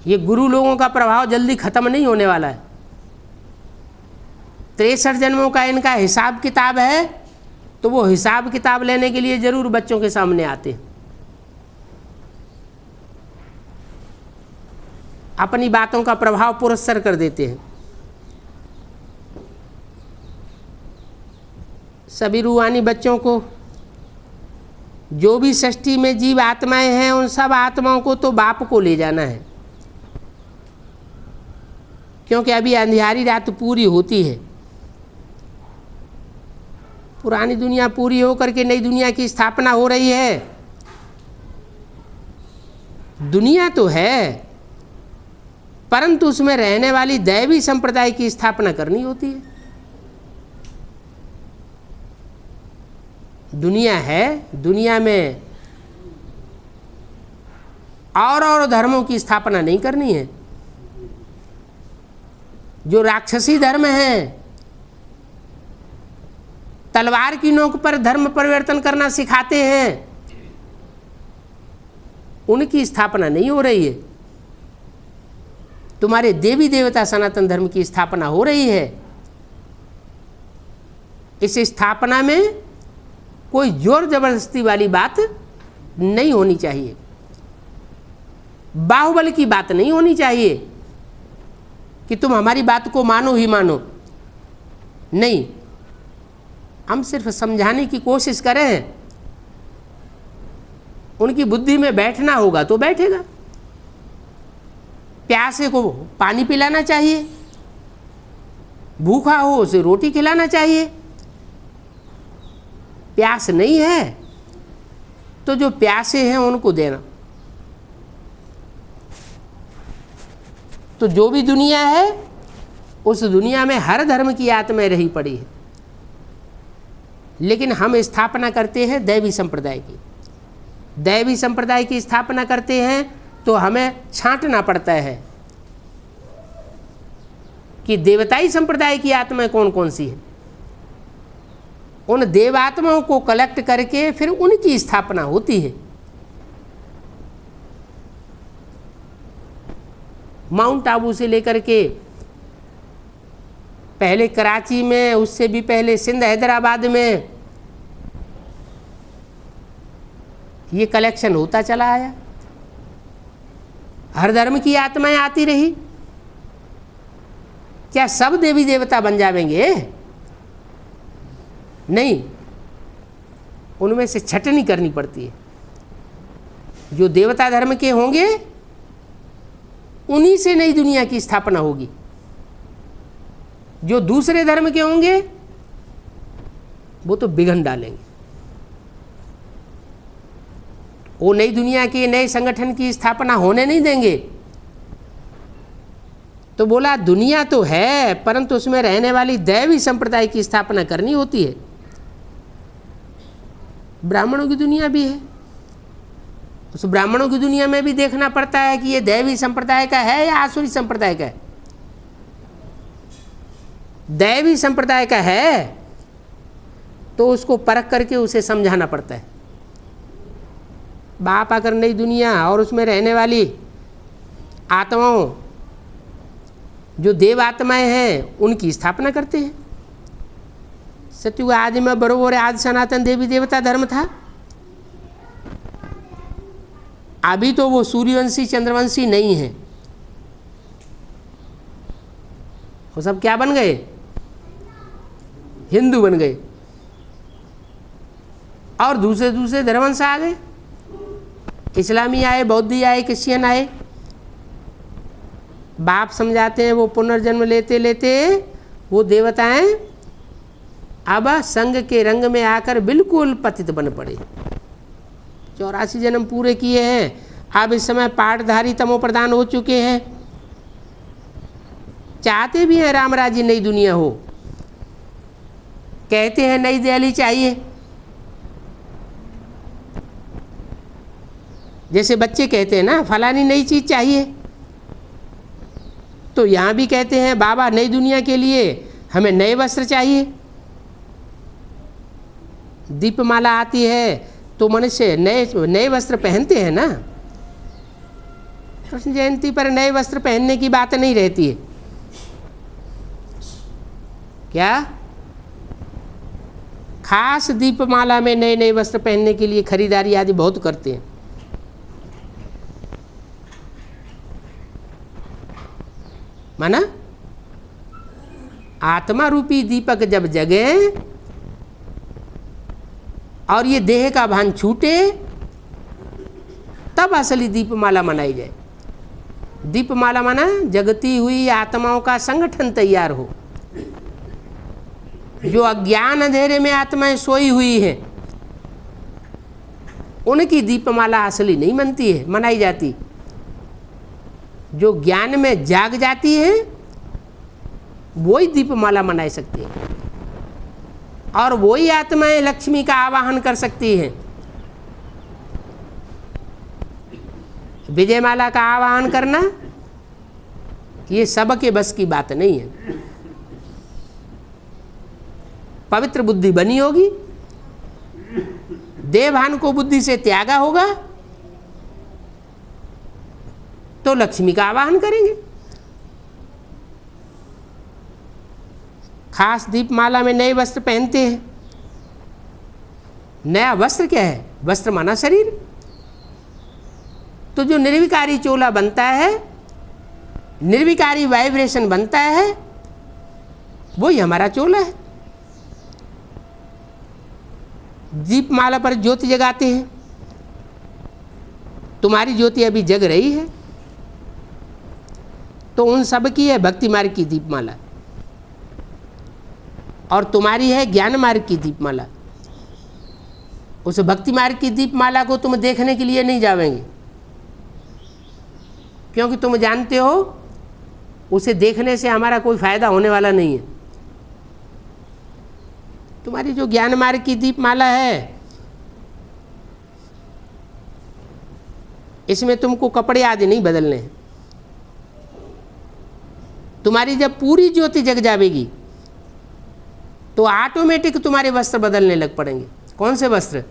ये गुरु लोगों का प्रभाव जल्दी खत्म नहीं होने वाला है। 63 जन्मों का इनका हिसाब किताब है, तो वो हिसाब किताब लेने के लिए जरूर बच्चों के सामने आते हैं, अपनी बातों का प्रभाव पुरस्सर कर देते हैं। सभी रूहानी बच्चों को, जो भी सृष्टि में जीव आत्माएं हैं, उन सब आत्माओं को तो बाप को ले जाना है, क्योंकि अभी अंधियारी रात पूरी होती है। पुरानी दुनिया पूरी होकर के नई दुनिया की स्थापना हो रही है। दुनिया तो है, परंतु उसमें रहने वाली दैवी संप्रदाय की स्थापना करनी होती है। दुनिया है, दुनिया में और धर्मों की स्थापना नहीं करनी है। जो राक्षसी धर्म हैं, तलवार की नोक पर धर्म परिवर्तन करना सिखाते हैं, उनकी स्थापना नहीं हो रही है। तुम्हारे देवी देवता सनातन धर्म की स्थापना हो रही है। इस स्थापना में कोई जोर जबरदस्ती वाली बात नहीं होनी चाहिए, बाहुबल की बात नहीं होनी चाहिए कि तुम हमारी बात को मानो ही मानो। नहीं, हम सिर्फ समझाने की कोशिश करें। उनकी बुद्धि में बैठना होगा तो बैठेगा। प्यासे को पानी पिलाना चाहिए, भूखा हो उसे रोटी खिलाना चाहिए। प्यास नहीं है तो जो प्यासे हैं उनको देना। तो जो भी दुनिया है, उस दुनिया में हर धर्म की आत्माएं रही पड़ी है, लेकिन हम स्थापना करते हैं दैवी संप्रदाय की। दैवी संप्रदाय की स्थापना करते हैं तो हमें छांटना पड़ता है कि देवताई संप्रदाय की आत्माएं कौन कौन सी है। उन देवात्माओं को कलेक्ट करके फिर उनकी स्थापना होती है। माउंट आबू से लेकर के पहले कराची में, उससे भी पहले सिंध हैदराबाद में ये कलेक्शन होता चला आया। हर धर्म की आत्माएं आती रही। क्या सब देवी देवता बन जाएंगे? नहीं, उनमें से छटनी करनी पड़ती है। जो देवता धर्म के होंगे उन्हीं से नई दुनिया की स्थापना होगी। जो दूसरे धर्म के होंगे वो तो बिघन डालेंगे, वो नई दुनिया के नए संगठन की स्थापना होने नहीं देंगे। तो बोला दुनिया तो है परंतु उसमें रहने वाली दैवी संप्रदाय की स्थापना करनी होती है। ब्राह्मणों की दुनिया भी है, उस ब्राह्मणों की दुनिया में भी देखना पड़ता है कि ये दैवी संप्रदाय का है या आसुरी संप्रदाय का है। दैवी संप्रदाय का है तो उसको परख करके उसे समझाना पड़ता है। बाप आकर नई दुनिया और उसमें रहने वाली आत्माओं जो देव आत्माएं हैं उनकी स्थापना करते हैं। सत्युग आदि में बरोबर आदि सनातन देवी देवता धर्म था। अभी तो वो सूर्यवंशी चंद्रवंशी नहीं है, वो सब क्या बन गए, हिंदू बन गए और दूसरे दूसरे धर्मवंश आ गए। इस्लामी आए, बौद्धी आए, क्रिश्चियन आए। बाप समझाते हैं वो पुनर्जन्म लेते लेते वो देवताएं अब संग के रंग में आकर बिल्कुल पतित बन पड़े। 84 जन्म पूरे किए हैं, अब इस समय पाठधारी तमो प्रदान हो चुके हैं। चाहते भी हैं रामराज्य नई दुनिया हो, कहते हैं नई दिल्ली चाहिए। जैसे बच्चे कहते हैं ना फलानी नई चीज चाहिए, तो यहाँ भी कहते हैं बाबा नई दुनिया के लिए हमें नए वस्त्र चाहिए। दीपमाला आती है तो मनुष्य नए वस्त्र पहनते हैं ना। कृष्ण जयंती पर नए वस्त्र पहनने की बात नहीं रहती है क्या? खास दीपमाला में नए नए वस्त्र पहनने के लिए खरीदारी आदि बहुत करते हैं। माना आत्मा रूपी दीपक जब जगे और ये देह का भान छूटे तब असली दीपमाला मनाई जाए। दीपमाला माना जगती हुई आत्माओं का संगठन तैयार हो। जो अज्ञान अंधेरे में आत्माएं सोई हुई हैं उनकी दीपमाला असली नहीं मनती है, मनाई जाती। जो ज्ञान में जाग जाती है वही दीपमाला मना सकती है और वही आत्माएं लक्ष्मी का आवाहन कर सकती हैं। विजयमाला का आवाहन करना ये सबके बस की बात नहीं है। पवित्र बुद्धि बनी होगी, देवभान को बुद्धि से त्यागा होगा तो लक्ष्मी का आवाहन करेंगे। खास दीपमाला में नए वस्त्र पहनते हैं। नया वस्त्र क्या है? वस्त्र माना शरीर। तो जो निर्विकारी चोला बनता है, निर्विकारी वाइब्रेशन बनता है, वही हमारा चोला है। दीपमाला पर ज्योति जगाते हैं। तुम्हारी ज्योति अभी जग रही है तो उन सब की है भक्ति मार्ग की दीपमाला और तुम्हारी है ज्ञान मार्ग की दीपमाला। उस भक्ति मार्ग की दीपमाला को तुम देखने के लिए नहीं जावेंगे, क्योंकि तुम जानते हो उसे देखने से हमारा कोई फायदा होने वाला नहीं है। तुम्हारी जो ज्ञान मार्ग की दीपमाला है इसमें तुमको कपड़े आदि नहीं बदलने हैं। तुम्हारी जब पूरी ज्योति जग जाएगी तो ऑटोमेटिक तुम्हारे वस्त्र बदलने लग पड़ेंगे। कौन से वस्त्र?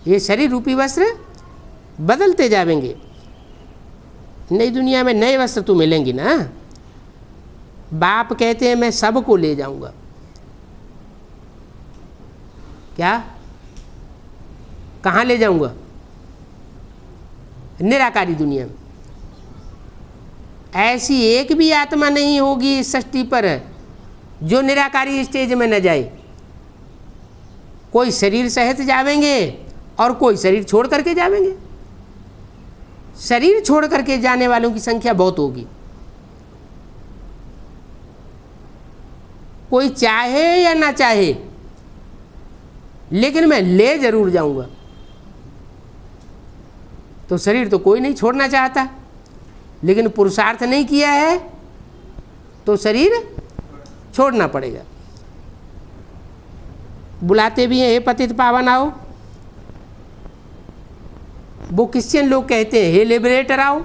ये शरीर रूपी वस्त्र बदलते जाएंगे। नई दुनिया में नए वस्त्र तो मिलेंगे ना। बाप कहते हैं मैं सबको ले जाऊंगा। क्या? कहाँ ले जाऊंगा? निराकारी दुनिया में। ऐसी एक भी आत्मा नहीं होगी इस सृष्टि पर जो निराकारी स्टेज में न जाए। कोई शरीर सहित जावेंगे और कोई शरीर छोड़ करके जावेंगे। शरीर छोड़ करके जाने वालों की संख्या बहुत होगी। कोई चाहे या ना चाहे, लेकिन मैं ले जरूर जाऊंगा। तो शरीर तो कोई नहीं छोड़ना चाहता, लेकिन पुरुषार्थ नहीं किया है तो शरीर छोड़ना पड़ेगा। बुलाते भी हैं, हे पतित पावन आओ। वो क्रिश्चियन लोग कहते हैं हे लिबरेटर आओ,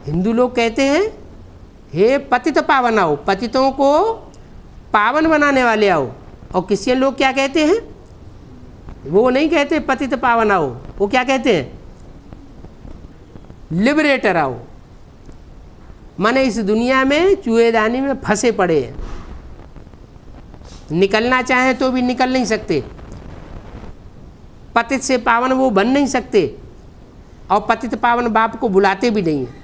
हिंदू लोग कहते हैं हे पतित पावन आओ, पतितों को पावन बनाने वाले आओ। और क्रिश्चियन लोग क्या कहते हैं? वो नहीं कहते पतित पावन आओ, वो क्या कहते हैं? लिबरेटर आओ। माने इस दुनिया में चूहेदानी में फंसे पड़े हैं, निकलना चाहें तो भी निकल नहीं सकते, पतित से पावन वो बन नहीं सकते, और पतित पावन बाप को बुलाते भी नहीं हैं,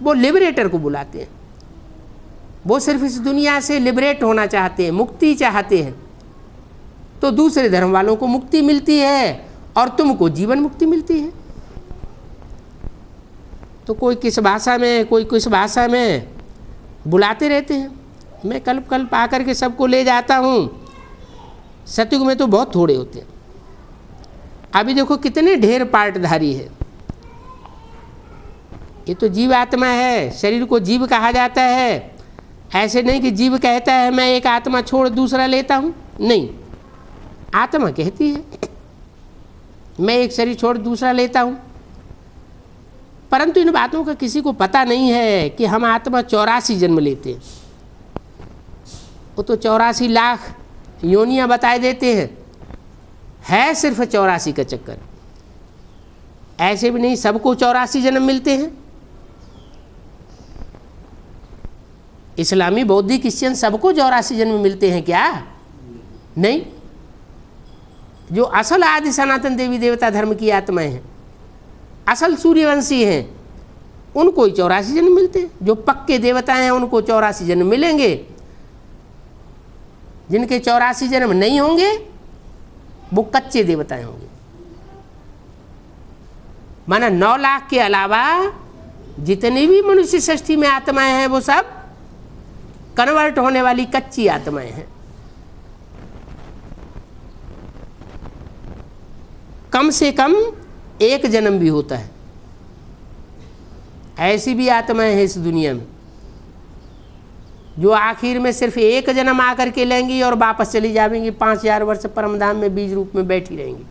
वो लिबरेटर को बुलाते हैं। वो सिर्फ इस दुनिया से लिबरेट होना चाहते हैं, मुक्ति चाहते हैं। तो दूसरे धर्म वालों को मुक्ति मिलती है और तुमको जीवन मुक्ति मिलती है। तो कोई किस भाषा में, कोई किस भाषा में बुलाते रहते हैं। मैं कल्प कल्प आकर के सबको ले जाता हूँ। सतयुग में तो बहुत थोड़े होते हैं। अभी देखो कितने ढेर पार्टधारी है। ये तो जीव आत्मा है, शरीर को जीव कहा जाता है। ऐसे नहीं कि जीव कहता है मैं एक आत्मा छोड़ दूसरा लेता हूँ, नहीं, आत्मा कहती है मैं एक शरीर छोड़ दूसरा लेता हूँ। परंतु इन बातों का किसी को पता नहीं है कि हम आत्मा 84 जन्म लेते हैं। वो तो 84 लाख योनियां बताए देते हैं, है सिर्फ 84 का चक्कर। ऐसे भी नहीं सबको 84 जन्म मिलते हैं। इस्लामी, बौद्धिक, क्रिश्चियन सबको 84 जन्म मिलते हैं क्या? नहीं। जो असल आदि सनातन देवी देवता धर्म की आत्माएं हैं, असल सूर्यवंशी हैं, उनको ही 84 जन्म मिलते हैं। जो पक्के देवता हैं उनको 84 जन्म मिलेंगे। जिनके 84 जन्म नहीं होंगे वो कच्चे देवताएं होंगे। माना 9 लाख के अलावा जितनी भी मनुष्य सृष्टि में आत्माएं हैं वो सब कन्वर्ट होने वाली कच्ची आत्माएं हैं। कम से कम एक जन्म भी होता है। ऐसी भी आत्माएं हैं इस दुनिया में जो आखिर में सिर्फ एक जन्म आकर के लेंगी और वापस चली जाएंगी। 5000 वर्ष परमधाम में बीज रूप में बैठी रहेंगी।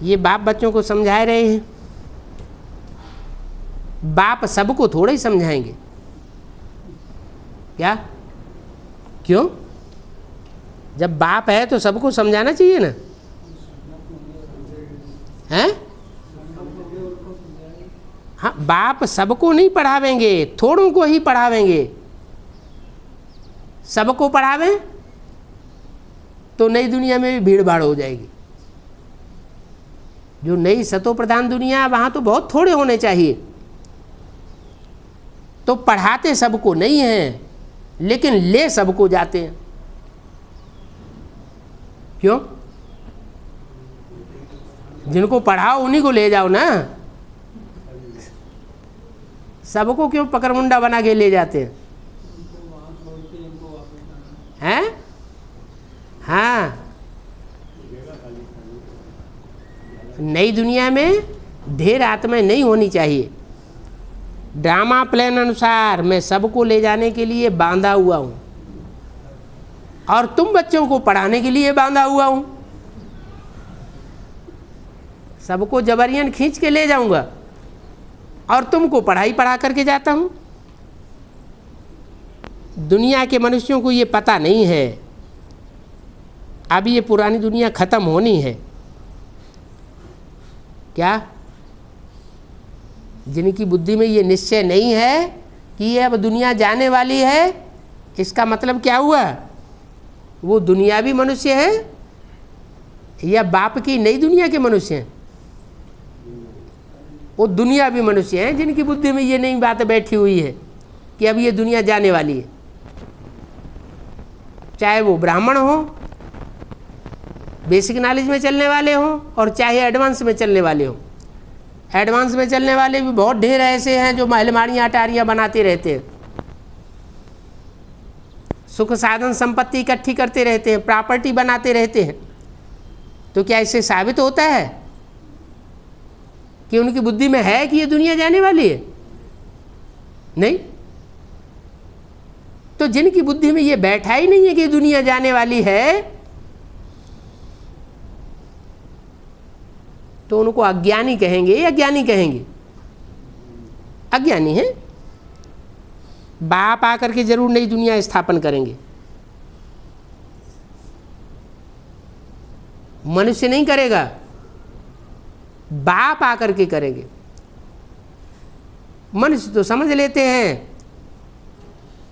ये बाप बच्चों को समझा रहे हैं। बाप सबको थोड़ा ही समझाएंगे क्या? क्यों? जब बाप है तो सबको समझाना चाहिए ना, हैं? हाँ, बाप सबको नहीं पढ़ावेंगे, थोड़ों को ही पढ़ावेंगे। सबको पढ़ावें तो नई दुनिया में भी भीड़ भाड़ हो जाएगी। जो नई सतो प्रधान दुनिया है वहाँ तो बहुत थोड़े होने चाहिए। तो पढ़ाते सबको नहीं हैं, लेकिन ले सबको जाते हैं। क्यों? जिनको पढ़ाओ उन्हीं को ले जाओ ना। सबको क्यों पकड़मुंडा बना के ले जाते हैं? हैं? हाँ, नई दुनिया में ढेर आत्माएं नहीं होनी चाहिए। ड्रामा प्लान अनुसार मैं सबको ले जाने के लिए बांधा हुआ हूँ और तुम बच्चों को पढ़ाने के लिए बांधा हुआ हूँ। सबको जबरियन खींच के ले जाऊंगा और तुमको पढ़ाई पढ़ा करके जाता हूँ। दुनिया के मनुष्यों को ये पता नहीं है। अभी ये पुरानी दुनिया ख़त्म होनी है क्या? जिनकी बुद्धि में ये निश्चय नहीं है कि ये अब दुनिया जाने वाली है, इसका मतलब क्या हुआ? वो दुनियावी मनुष्य है या बाप की नई दुनिया के मनुष्य हैं? वो दुनियावी मनुष्य हैं जिनकी बुद्धि में ये नई बात बैठी हुई है कि अब ये दुनिया जाने वाली है। चाहे वो ब्राह्मण हो, बेसिक नॉलेज में चलने वाले हों और चाहे एडवांस में चलने वाले हों। एडवांस में चलने वाले भी बहुत ढेर ऐसे हैं जो अलमारियाँ अटारियाँ बनाते रहते हैं, सुख साधन संपत्ति इकट्ठी करते रहते हैं, प्रॉपर्टी बनाते रहते हैं। तो क्या इससे साबित होता है कि उनकी बुद्धि में है कि ये दुनिया जाने वाली है? नहीं। तो जिनकी बुद्धि में ये बैठा ही नहीं है कि दुनिया जाने वाली है, तो उनको अज्ञानी कहेंगे या ज्ञानी कहेंगे? अज्ञानी है। बाप आकर के जरूर नई दुनिया स्थापन करेंगे, मनुष्य नहीं करेगा, बाप आकर के करेंगे। मनुष्य तो समझ लेते हैं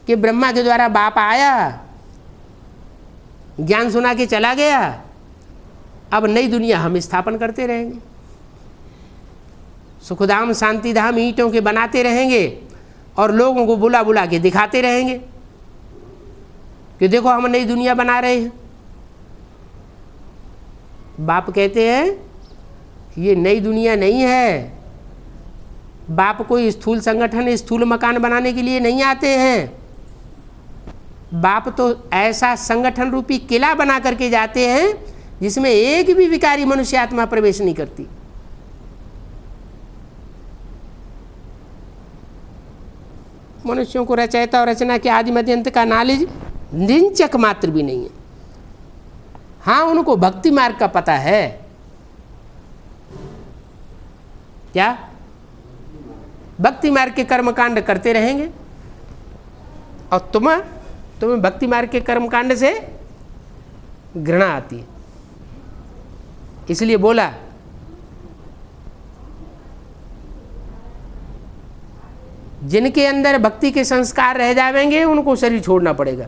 कि ब्रह्मा के द्वारा बाप आया, ज्ञान सुना के चला गया, अब नई दुनिया हम स्थापन करते रहेंगे, सुखधाम शांतिधाम ईंटों के बनाते रहेंगे और लोगों को बुला बुला के दिखाते रहेंगे कि देखो हम नई दुनिया बना रहे हैं। बाप कहते हैं ये नई दुनिया नहीं है। बाप कोई स्थूल संगठन, स्थूल मकान बनाने के लिए नहीं आते हैं। बाप तो ऐसा संगठन रूपी किला बना करके जाते हैं जिसमें एक भी विकारी मनुष्य आत्मा प्रवेश नहीं करती। मनुष्यों को रचयिता और रचना के आदि मध्य अंत का नॉलेज निंचक मात्र भी नहीं है। हाँ, उनको भक्ति मार्ग का पता है। क्या? भक्ति मार्ग के कर्मकांड करते रहेंगे और तुम्हें भक्ति मार्ग के कर्मकांड से घृणा आती है। इसलिए बोला जिनके अंदर भक्ति के संस्कार रह जाएंगे उनको शरीर छोड़ना पड़ेगा।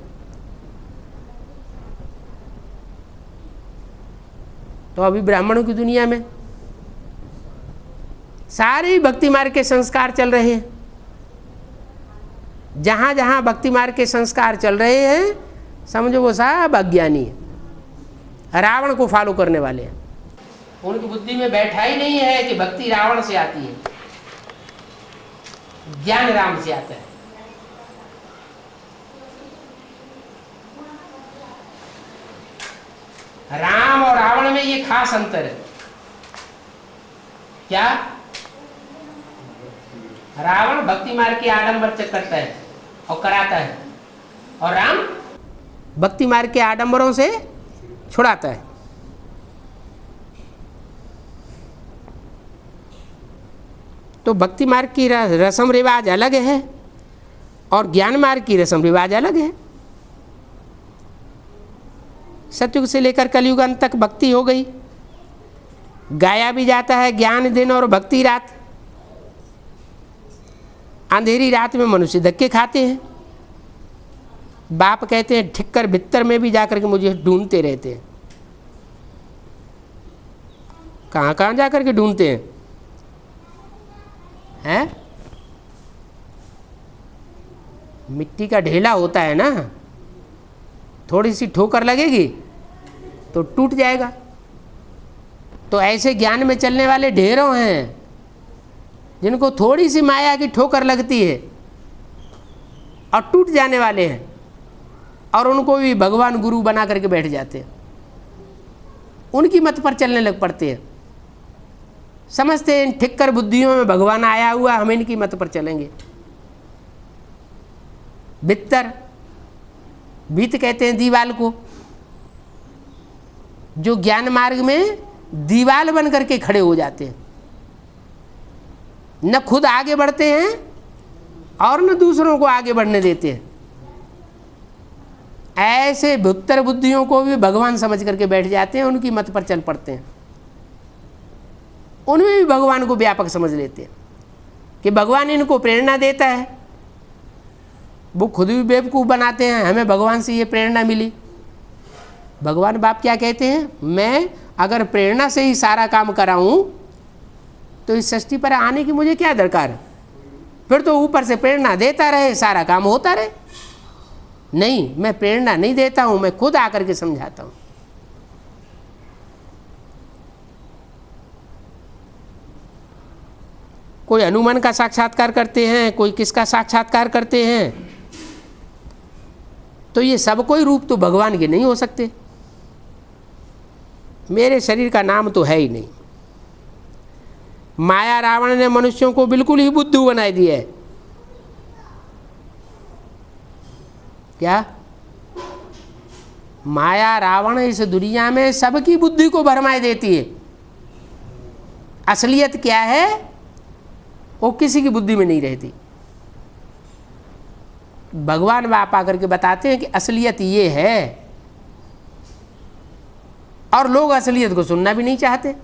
तो अभी ब्राह्मणों की दुनिया में सारे भक्ति मार्ग के संस्कार चल रहे हैं। जहाँ जहाँ भक्ति मार्ग के संस्कार चल रहे हैं समझो वो सब अज्ञानी है, रावण को फॉलो करने वाले हैं। उनकी बुद्धि में बैठा ही नहीं है कि भक्ति रावण से आती है, ज्ञान राम से आता है। राम और रावण में ये खास अंतर है। क्या? रावण भक्ति मार्ग के आडंबर करता है और कराता है, और राम भक्ति मार्ग के आडंबरों से छुड़ाता है। तो भक्ति मार्ग की रस्म रिवाज अलग है और ज्ञान मार्ग की रस्म रिवाज अलग है। सतयुग से लेकर कलयुग अंत तक भक्ति हो गई, गाया भी जाता है ज्ञान दिन और भक्ति रात। अंधेरी रात में मनुष्य धक्के खाते हैं। बाप कहते हैं ठिक्कर भित्तर में भी जाकर के मुझे ढूंढते रहते हैं। कहाँ कहाँ जाकर के ढूंढते हैं? हैं? मिट्टी का ढेला होता है ना, थोड़ी सी ठोकर लगेगी तो टूट जाएगा। तो ऐसे ज्ञान में चलने वाले ढेरों हैं जिनको थोड़ी सी माया की ठोकर लगती है और टूट जाने वाले हैं, और उनको भी भगवान गुरु बना करके बैठ जाते हैं। उनकी मत पर चलने लग पड़ते हैं। समझते हैं इन ठिक्कर बुद्धियों में भगवान आया हुआ, हम इनकी मत पर चलेंगे। भित्तर भीत कहते हैं दीवाल को, जो ज्ञान मार्ग में दीवाल बन करके खड़े हो जाते हैं, न खुद आगे बढ़ते हैं और न दूसरों को आगे बढ़ने देते हैं। ऐसे भुत्तर बुद्धियों को भी भगवान समझ करके बैठ जाते हैं, उनकी मत पर चल पड़ते हैं। उनमें भी भगवान को व्यापक समझ लेते हैं कि भगवान इनको प्रेरणा देता है। वो खुद भी बेवकूफ़ बनाते हैं, हमें भगवान से ये प्रेरणा मिली। भगवान बाप क्या कहते हैं? मैं अगर प्रेरणा से ही सारा काम कराऊं तो इस सृष्टि पर आने की मुझे क्या दरकार है? फिर तो ऊपर से प्रेरणा देता रहे, सारा काम होता रहे। नहीं, मैं प्रेरणा नहीं देता हूं, मैं खुद आकर के समझाता हूं। कोई हनुमान का साक्षात्कार करते हैं, कोई किसका साक्षात्कार करते हैं। तो ये सब कोई रूप तो भगवान के नहीं हो सकते। मेरे शरीर का नाम तो है ही नहीं। माया रावण ने मनुष्यों को बिल्कुल ही बुद्धू बना दिया है। क्या माया रावण इस दुनिया में सबकी बुद्धि को भरमाए देती है। असलियत क्या है वो किसी की बुद्धि में नहीं रहती। भगवान बाप आकर के बताते हैं कि असलियत ये है, और लोग असलियत को सुनना भी नहीं चाहते।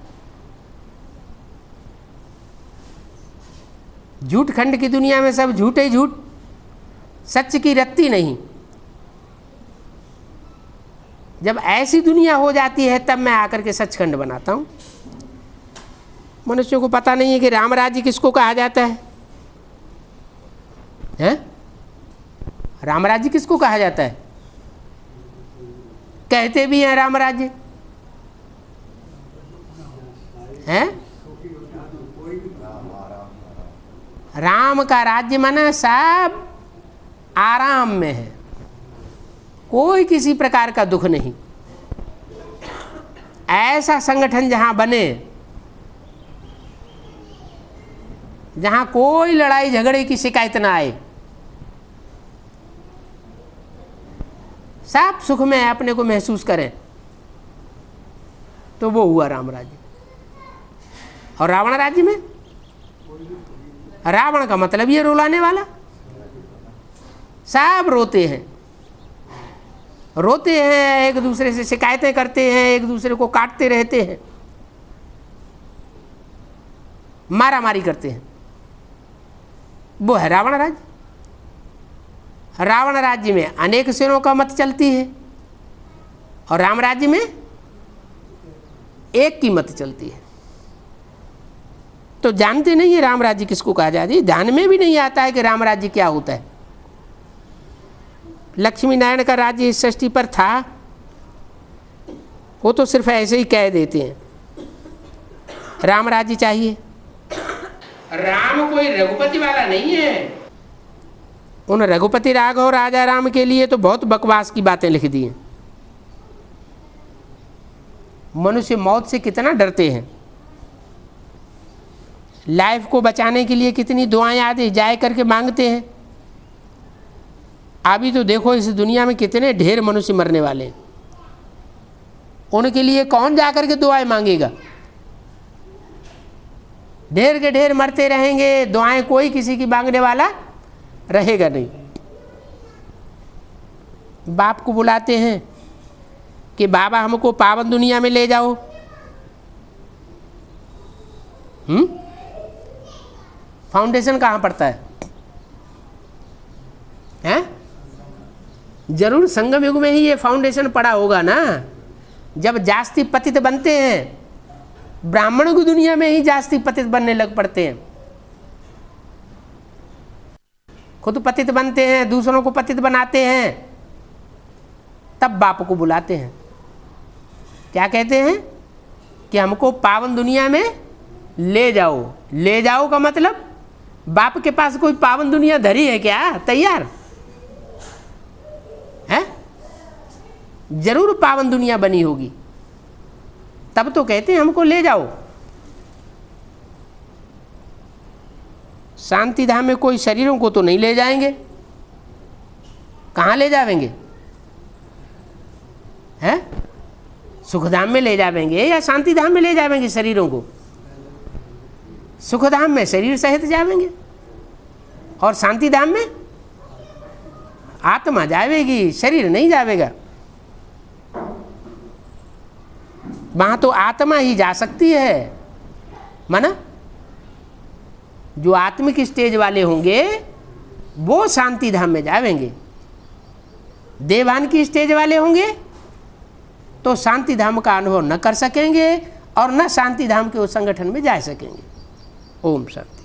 झूठ खंड की दुनिया में सब झूठ ही झूठ, सच की रत्ती नहीं। जब ऐसी दुनिया हो जाती है तब मैं आकर के सचखंड बनाता हूं। मनुष्यों को पता नहीं है कि राम राज्य किसको कहा जाता है, हैं? राम राज्य किसको कहा जाता है? कहते भी हैं राम राज्य, हैं? राम का राज्य माना सब आराम में है, कोई किसी प्रकार का दुख नहीं। ऐसा संगठन जहां बने, जहां कोई लड़ाई झगड़े की शिकायत ना आए, सब सुख में अपने को महसूस करें, तो वो हुआ राम राज्य। और रावण राज्य में रावण का मतलब ये रुलाने वाला। सब रोते हैं, रोते हैं, एक दूसरे से शिकायतें करते हैं, एक दूसरे को काटते रहते हैं, मारा मारी करते हैं। वो है रावण राज्य। रावण राज्य में अनेक सेनों का मत चलती है, और राम राज्य में एक की मत चलती है। तो जानते नहीं है राम राज्य किसको कहा जाता है। ध्यान में भी नहीं आता है कि राम राज्य क्या होता है। लक्ष्मी नारायण का राज्य इस सृष्टि पर था, वो तो सिर्फ ऐसे ही कह देते हैं राम राज्य चाहिए। राम कोई रघुपति वाला नहीं है। उन रघुपति राघव राजा राम के लिए तो बहुत बकवास की बातें लिख दी हैं। मनुष्य मौत से कितना डरते हैं, लाइफ को बचाने के लिए कितनी दुआएं आदि जाए करके मांगते हैं। अभी तो देखो इस दुनिया में कितने ढेर मनुष्य मरने वाले हैं, उनके लिए कौन जा करके दुआएं मांगेगा। ढेर के ढेर मरते रहेंगे, दुआएं कोई किसी की मांगने वाला रहेगा नहीं। बाप को बुलाते हैं कि बाबा हमको पावन दुनिया में ले जाओ। फाउंडेशन कहाँ पड़ता है? हैं? जरूर संगम युग में ही ये फाउंडेशन पड़ा होगा ना। जब जास्ती पतित बनते हैं, ब्राह्मणों की दुनिया में ही जास्ती पतित बनने लग पड़ते हैं। खुद पतित बनते हैं, दूसरों को पतित बनाते हैं, तब बाप को बुलाते हैं। क्या कहते हैं कि हमको पावन दुनिया में ले जाओ। ले जाओ का मतलब बाप के पास कोई पावन दुनिया धरी है क्या तैयार है? जरूर पावन दुनिया बनी होगी, तब तो कहते हैं हमको ले जाओ। शांति धाम में कोई शरीरों को तो नहीं ले जाएंगे, कहाँ ले जाएंगे? हैं? सुखधाम में ले जाएंगे या शांति धाम में ले जाएंगे शरीरों को? सुखधाम में शरीर सहित जाएंगे, और शांति धाम में आत्मा जाएगी, शरीर नहीं जाएगा। वहां तो आत्मा ही जा सकती है। माना जो आत्मिक स्टेज वाले होंगे वो शांति धाम में जाएंगे, देवान की स्टेज वाले होंगे तो शांति धाम का अनुभव न कर सकेंगे और न शांति धाम के उस संगठन में जा सकेंगे। ओम शांति।